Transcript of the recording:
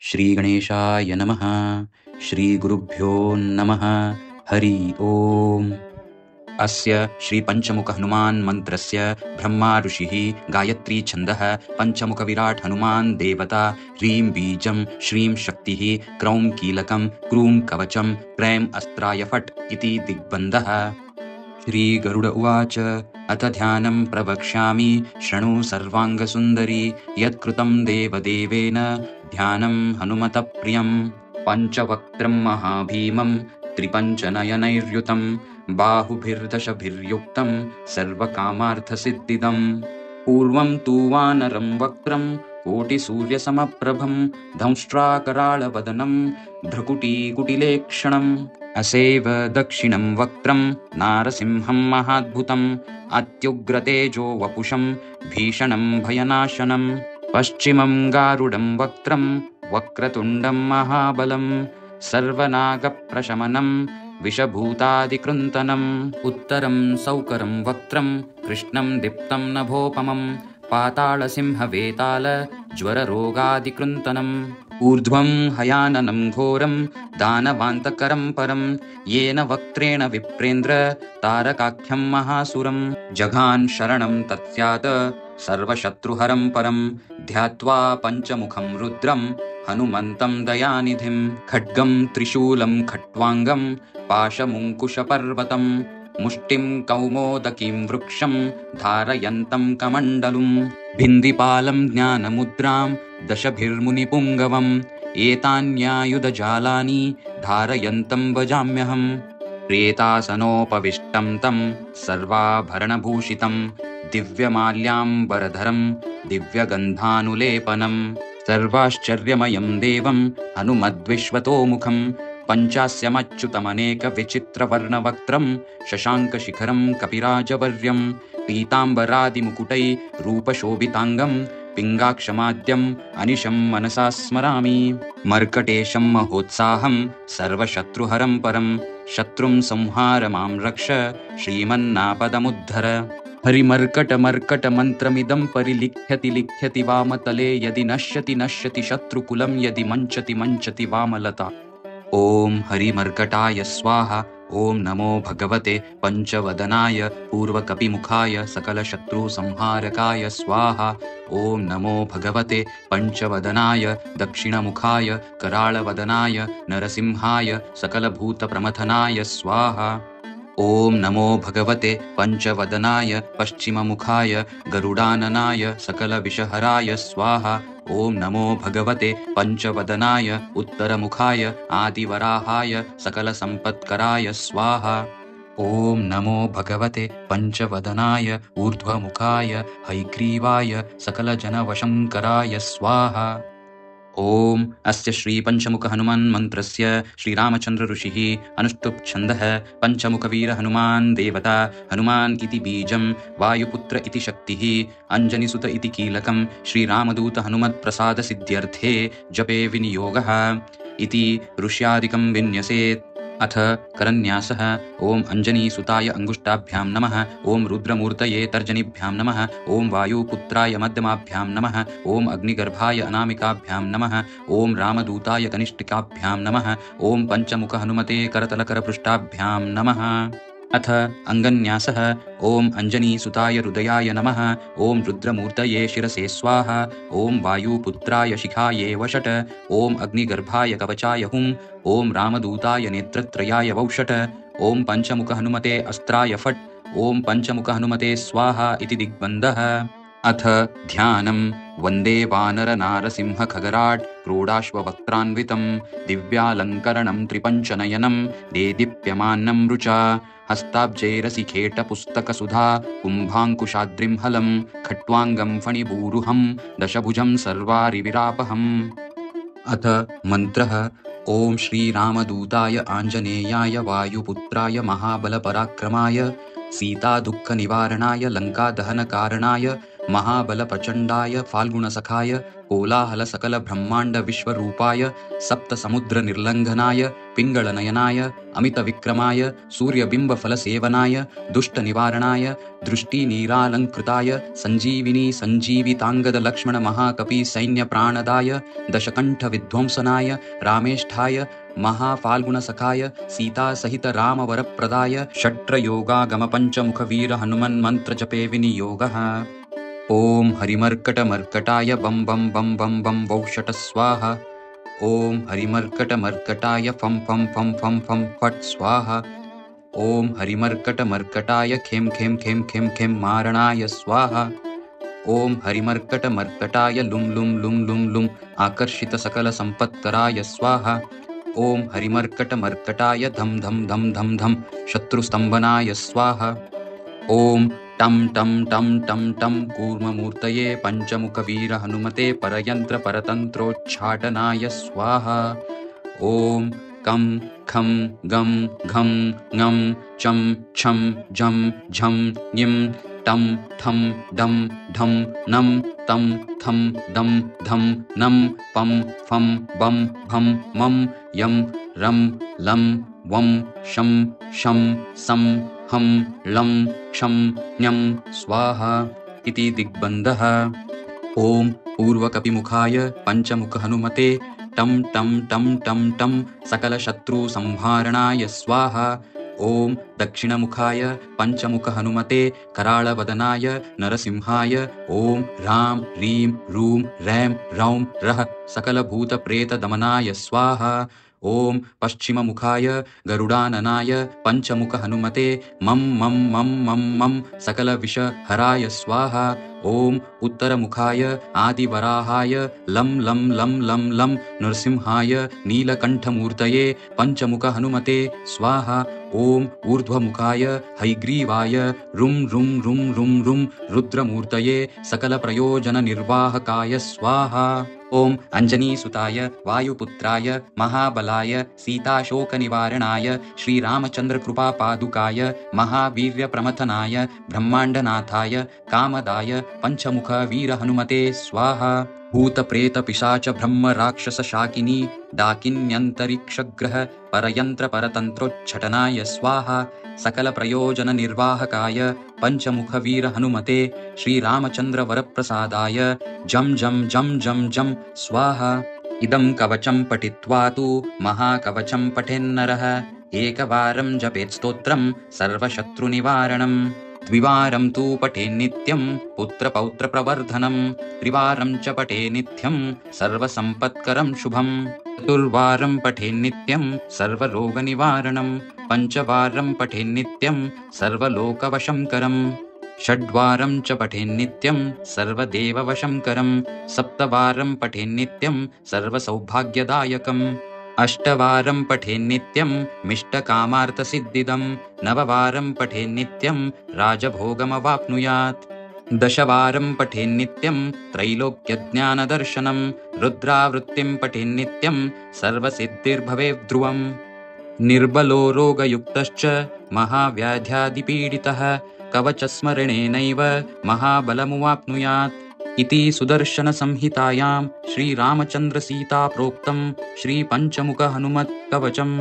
श्रीगणेशाय नमः। श्रीगुरुभ्यो नमः। हरि ओम्। अस्य श्रीपञ्चमुख हनुमान् मन्त्रस्य ब्रह्मा ऋषिः, गायत्री छन्दः, पञ्चमुख विराट् हनुमान् देवता, ह्रीं बीजं, श्रीं शक्तिः, क्रौं कीलकं, क्रूं कवचं, क्रैं अस्त्राय फट् इति दिग्बन्धः। श्रीगरुड उवाच अथ ध्यानं प्रवक्ष्यामि शृणु सर्वाङ्गसुन्दरी यत्कृतं देवदेवेन ध्यानं हनुमतः प्रियं। पञ्चवक्त्रं महाभीमं त्रिपञ्चनयनैर्युतं बाहुभिर्दशभिर्युक्तं सर्वकामार्थसिद्धिदम्। पूर्वं तु वानरं वक्त्रं कोटिसूर्यसमप्रभं दंष्ट्राकराळवदनं भ्रुकुटीकुटिलेक्षणम्। असेव दक्षिणं वक्त्रं नारसिंहं महाद्भुतम् अत्युग्रतेजो वपुषं भीषणं भयनाशनं। पश्चिमं गारुडं वक्त्रं वक्रतुण्डं महाबलं सर्वनागप्रशमनं विषभूतादिकृन्तनम्। उत्तरं सौकरं वक्त्रं कृष्णं दीप्तं नभोपमं पातालसिंहवेताल ज्वररोगादिकृन्तनम्। ऊर्ध्वं हयाननं घोरं दानवान्तकरं परं येन वक्त्रेण विप्रेन्द्र तारकाख्यं महासुरं। जघान् शरणं तत्स्यात् सर्वशत्रुहरं परं ध्यात्वा पञ्चमुखं रुद्रं हनुमन्तं दयानिधिं। खड्गं त्रिशूलं खट्वाङ्गं पाशमुङ्कुशपर्वतं मुष्टिं कौमोदकीं वृक्षं धारयन्तं कमण्डलुं। भिन्दिपालं ज्ञानमुद्रां दशभिर्मुनिपुङ्गवम् एतान्यायुधजालानि धारयन्तं भजाम्यहम्। प्रेतासनोपविष्टं तं सर्वाभरणभूषितं दिव्यमाल्याम्बरधरं दिव्यगन्धानुलेपनं सर्वाश्चर्यमयं देवं हनुमद्विश्वतोमुखं। पञ्चास्यमच्युतमनेकविचित्रवर्णवक्त्रं शशाङ्कशिखरं कपिराजवर्यं पीताम्बरादिमुकुटैरूपशोभिताङ्गं पिङ्गाक्षमाद्यम् अनिशं मनसा स्मरामि। मर्कटेशं महोत्साहं सर्वशत्रुहरं परं शत्रुं संहार मां रक्ष श्रीमन्नापदमुद्धर। हरिमर्कटमर्कटमन्त्रमिदं परिलिख्यति लिख्यति वामतले यदि नश्यति नश्यति शत्रुकुलं यदि मञ्चति मञ्चति वामलता। ॐ हरिमर्कटाय स्वाहा। ॐ नमो भगवते पञ्चवदनाय पूर्वकपिमुखाय सकलशत्रुसंहारकाय स्वाहा। ॐ नमो भगवते पञ्चवदनाय दक्षिणमुखाय कराळवदनाय नरसिंहाय सकलभूतप्रमथनाय स्वाहा। ॐ नमो भगवते पञ्चवदनाय पश्चिममुखाय गरुडाननाय सकलविषहराय स्वाहा। ॐ नमो भगवते पञ्चवदनाय उत्तरमुखाय आदिवराहाय सकलसम्पत्कराय स्वाहा। ॐ नमो भगवते पञ्चवदनाय ऊर्ध्वमुखाय हैग्रीवाय सकलजनवशङ्कराय स्वाहा। ॐ अस्य श्रीपञ्चमुख हनुमान् मन्त्रस्य श्रीरामचन्द्र ऋषिः अनुष्टुप् छन्दः पञ्चमुखवीर हनुमान् देवता हनुमान् इति बीजं वायुपुत्र इति शक्तिः अञ्जनिसुत इति कीलकं श्रीरामदूत हनुमत्प्रसादसिद्ध्यर्थे जपे विनियोगः इति ऋष्यादिकं विन्यसेत्। अथ करन्यासः ॐ अञ्जनीसुताय अङ्गुष्ठाभ्यां नमः। ॐ रुद्रमूर्तये तर्जनीभ्यां नमः। ॐ वायुपुत्राय मध्यमाभ्यां नमः। ॐ अग्निगर्भाय अनामिकाभ्यां नमः। ॐ रामदूताय कनिष्ठिकाभ्यां नमः। ॐ पञ्चमुख हनुमते करतलकरपृष्ठाभ्यां नमः। अथ अङ्गन्यासः ॐ अञ्जनीसुताय हृदयाय नमः। ॐ रुद्रमूर्तये शिरसे स्वाहा। ॐ वायुपुत्राय शिखाये वषट्। ॐ अग्निगर्भाय कवचाय हुं। ॐ रामदूताय नेत्रत्रयाय वौषट्। ॐ पञ्चमुख हनुमते अस्त्राय फट्। ॐ पञ्चमुख हनुमते स्वाहा इति दिग्बन्धः। अथ ध्यानं वन्दे वानरनारसिंह खगराट् क्रोडाश्ववक्त्रान्वितं दिव्यालङ्करणं त्रिपञ्चनयनं देदीप्यमानं रुचा हस्ताब्जैरसिखेटपुस्तकसुधा कुम्भाङ्कुशाद्रिं हलं खट्वाङ्गं फणिभूरुहं दशभुजं सर्वारिविरापहम्। अथ मन्त्रः ॐ श्रीरामदूताय आञ्जनेयाय वायुपुत्राय महाबलपराक्रमाय सीतादुःखनिवारणाय लङ्कादहनकारणाय महाबलप्रचण्डाय फाल्गुणसखाय कोलाहलसकलब्रह्माण्डविश्वरूपाय सप्तसमुद्रनिर्लङ्घनाय पिङ्गळनयनाय अमितविक्रमाय सूर्यबिम्बफलसेवनाय दुष्टनिवारणाय दृष्टिनीरालङ्कृताय सञ्जीविनी सञ्जीविताङ्गदलक्ष्मणमहाकपिसैन्यप्राणदाय दशकण्ठविध्वंसनाय रामेष्ठाय महाफाल्गुणसखाय सीतासहितरामवरप्रदाय षट्रयोगागमपञ्चमुखवीरहनुमन्मन्त्रजपे विनियोगः। ॐ हरिमर्कटमर्कटाय बं बं बं बं बं वौषट स्वाहा। ॐ हरिमर्कटमर्कटाय फं फं फं फं फं फट् स्वाहा। ॐ हरिमर्कटमर्कटाय खें खें खें खें खें मारणाय स्वाहा। ॐ हरिमर्कटमर्कटाय लुं लुं लुं लुं लुं आकर्षितसकलसम्पत्कराय स्वाहा। ॐ हरिमर्कटमर्कटाय धं धं धं धं धं शत्रुस्तम्भनाय स्वाहा। ॐ टं टं टं टं टं कूर्ममूर्तये पञ्चमुखवीरहनुमते परयन्त्रपरतन्त्रोच्चाटनाय स्वाहा। ॐ कं खं गं घं ङं चं छं झं झं ङिं टं ठं डं ढं नं तं थं दं धं नं पं फं बं भं मं यं रं लं वं शं शं सं हं लं क्षं ञं स्वाहा इति दिग्बन्धः। ॐ पूर्वकपिमुखाय पञ्चमुखहनुमते टं टं टं टं टं सकलशत्रुसंहारणाय स्वाहा। ॐ दक्षिणमुखाय पञ्चमुखहनुमते कराळवदनाय नरसिंहाय ॐ रां ह्रीं रूं रैं रौं रः सकलभूतप्रेतदमनाय स्वाहा। ॐ पश्चिममुखाय गरुडाननाय पञ्चमुखहनुमते मं मं मं मं मं सकलविषहराय स्वाहा। ॐ उत्तरमुखाय आदिवराहाय लं लं लं लं लं नृसिंहाय नीलकण्ठमूर्तये पञ्चमुखहनुमते स्वाहा। ॐ ऊर्ध्वमुखाय हैग्रीवाय रुं रुं रुं रुं रुं रुद्रमूर्तये सकलप्रयोजननिर्वाहकाय स्वाहा। ॐ अञ्जनीसुताय वायुपुत्राय महाबलाय सीताशोकनिवारणाय श्रीरामचन्द्रकृपापादुकाय महावीर्यप्रमथनाय ब्रह्माण्डनाथाय कामदाय पञ्चमुखवीरहनुमते स्वाहा। भूतप्रेतपिशाच ब्रह्मराक्षसशाकिनी डाकिन्यन्तरिक्षग्रह परयन्त्रपरतन्त्रोच्चाटनाय स्वाहा। सकलप्रयोजननिर्वाहकाय पञ्चमुखवीरहनुमते श्रीरामचन्द्रवरप्रसादाय जं जं जं जं जं स्वाहा। इदं कवचं पठित्वा तु महाकवचं पठेन्नरः एकवारं जपेत् स्तोत्रं सर्वशत्रुनिवारणं। द्विवारं तु पठेन्नित्यं पुत्रपौत्रप्रवर्धनं। त्रिवारं च पठेन्नित्यं सर्वसम्पत्करं शुभं। चतुर्वारं पठेन्नित्यं सर्वरोगनिवारणं। पञ्चवारं पठेन्नित्यं सर्वलोकवशंकरं। षड्वारं च पठेन्नित्यं सर्वदेववशंकरं। सप्तवारं पठेन्नित्यं सर्वसौभाग्यदायकम्। अष्टवारं पठेन्नित्यं मिष्टकामार्थसिद्धिदं। नववारं पठेन्नित्यं राजभोगमवाप्नुयात्। दशवारं पठेन्नित्यं त्रैलोक्यज्ञानदर्शनं। रुद्रावृत्तिं पठेन्नित्यं सर्वसिद्धिर्भवेत् ध्रुवम्। निर्बलो रोगयुक्तश्च महाव्याध्यादिपीडितः कवचस्मरणेनैव महाबलमुवाप्नुयात् इति सुदर्शनसंहितायां श्रीरामचन्द्रसीताप्रोक्तं श्रीपञ्चमुखहनुमत्कवचम्।